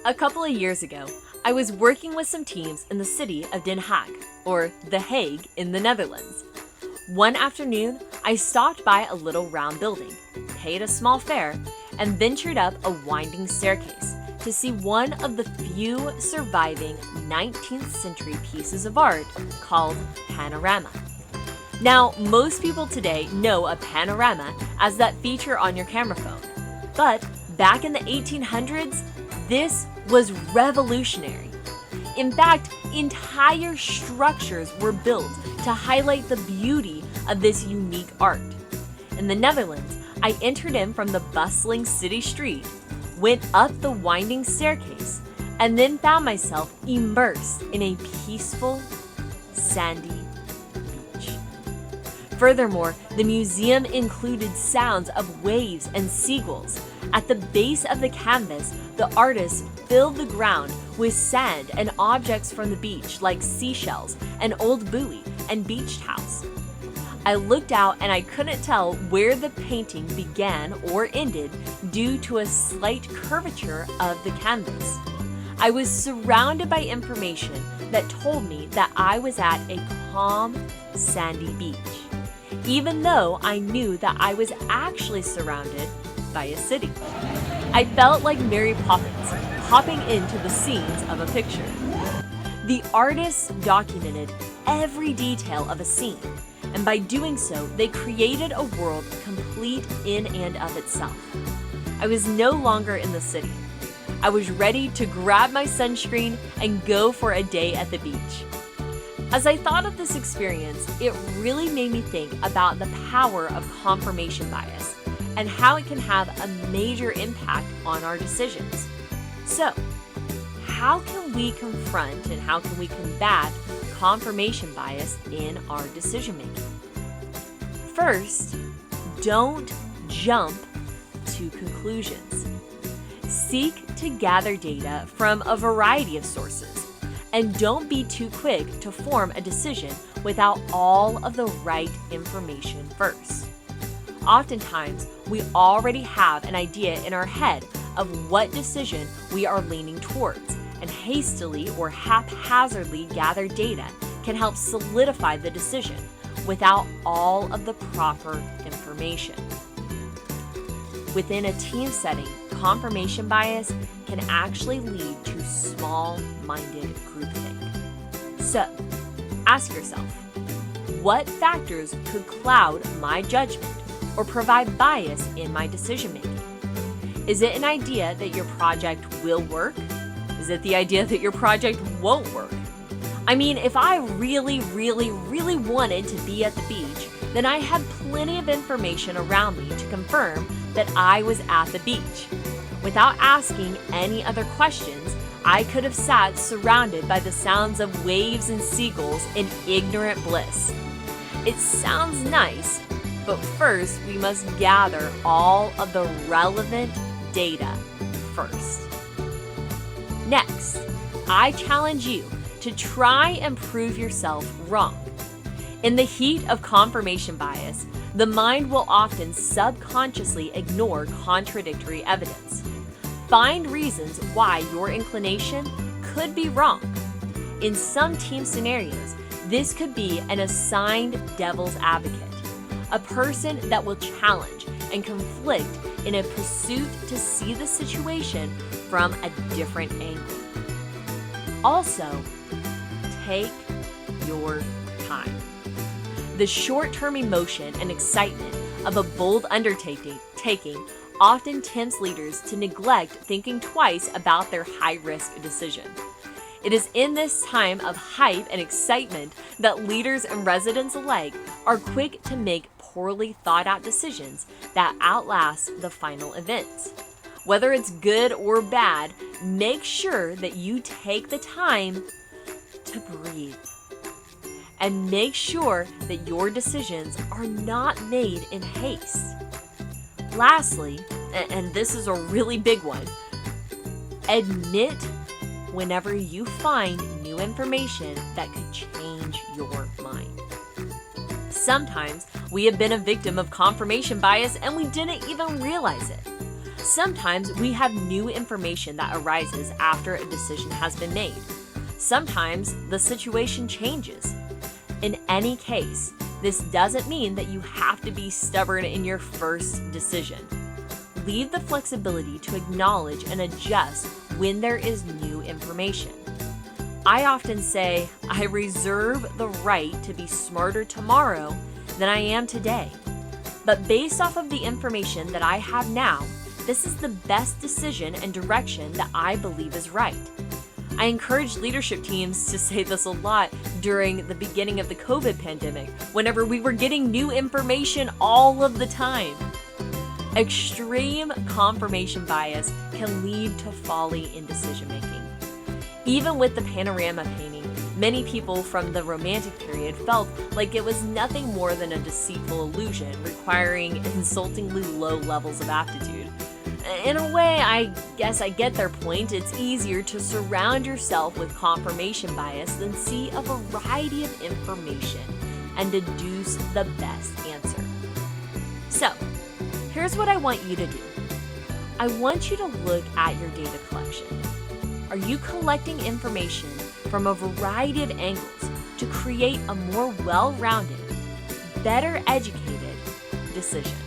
A couple of years ago, I was working with some teams in the city of Den Haag, or The Hague in the Netherlands. One afternoon, I stopped by a little round building, paid a small fare, and ventured up a winding staircase to see one of the few surviving 19th century pieces of art called panorama. Now, most people today know a panorama as that feature on your camera phone, but back in the 1800s, this was revolutionary. In fact, entire structures were built to highlight the beauty of this unique art. In the Netherlands, I entered in from the bustling city street, went up the winding staircase, and then found myself immersed in a peaceful, sandy beach. Furthermore, the museum included sounds of waves and seagulls. At the base of the canvas, the artists filled the ground with sand and objects from the beach like seashells, an old buoy, and beach towels. I looked out and I couldn't tell where the painting began or ended due to a slight curvature of the canvas. I was surrounded by information that told me that I was at a calm, sandy beach, even though I knew that I was actually surrounded by a city. I felt like Mary Poppins, hopping into the scenes of a picture. The artists documented every detail of a scene, and by doing so, they created a world complete in and of itself. I was no longer in the city. I was ready to grab my sunscreen and go for a day at the beach. As I thought of this experience, it really made me think about the power of confirmation bias and how it can have a major impact on our decisions. So, how can we confront and how can we combat confirmation bias in our decision making? First, don't jump to conclusions. Seek to gather data from a variety of sources, and don't be too quick to form a decision without all of the right information first. Oftentimes, we already have an idea in our head of what decision we are leaning towards, and hastily or haphazardly gathered data can help solidify the decision without all of the proper information. Within a team setting, confirmation bias can actually lead to small-minded groupthink. So, ask yourself, what factors could cloud my judgment or provide bias in my decision making? Is it an idea that your project will work? Is it the idea that your project won't work? I mean, if I really wanted to be at the beach, then I had plenty of information around me to confirm that I was at the beach. Without asking any other questions, I could have sat surrounded by the sounds of waves and seagulls in ignorant bliss. It sounds nice, but first we must gather all of the relevant data first. Next, I challenge you to try and prove yourself wrong. In the heat of confirmation bias, the mind will often subconsciously ignore contradictory evidence. Find reasons why your inclination could be wrong. In some team scenarios, this could be an assigned devil's advocate, a person that will challenge and conflict in a pursuit to see the situation from a different angle. Also, take your time. The short-term emotion and excitement of a bold undertaking often tempts leaders to neglect thinking twice about their high-risk decision. It is in this time of hype and excitement that leaders and residents alike are quick to make poorly thought-out decisions that outlast the final events. Whether it's good or bad, make sure that you take the time to breathe. And make sure that your decisions are not made in haste. Lastly, and this is a really big one, admit whenever you find new information that could change your mind. Sometimes we have been a victim of confirmation bias and we didn't even realize it. Sometimes we have new information that arises after a decision has been made. Sometimes the situation changes. In any case, this doesn't mean that you have to be stubborn in your first decision. Leave the flexibility to acknowledge and adjust when there is new information. I often say, I reserve the right to be smarter tomorrow than I am today. But based off of the information that I have now, this is the best decision and direction that I believe is right. I encourage leadership teams to say this a lot during the beginning of the COVID pandemic, whenever we were getting new information all of the time. Extreme confirmation bias can lead to folly in decision making. Even with the panorama painting, many people from the Romantic period felt like it was nothing more than a deceitful illusion requiring insultingly low levels of aptitude. In a way, I guess I get their point. It's easier to surround yourself with confirmation bias than see a variety of information and deduce the best answer. So, here's what I want you to do. I want you to look at your data collection. Are you collecting information from a variety of angles to create a more well-rounded, better educated decision?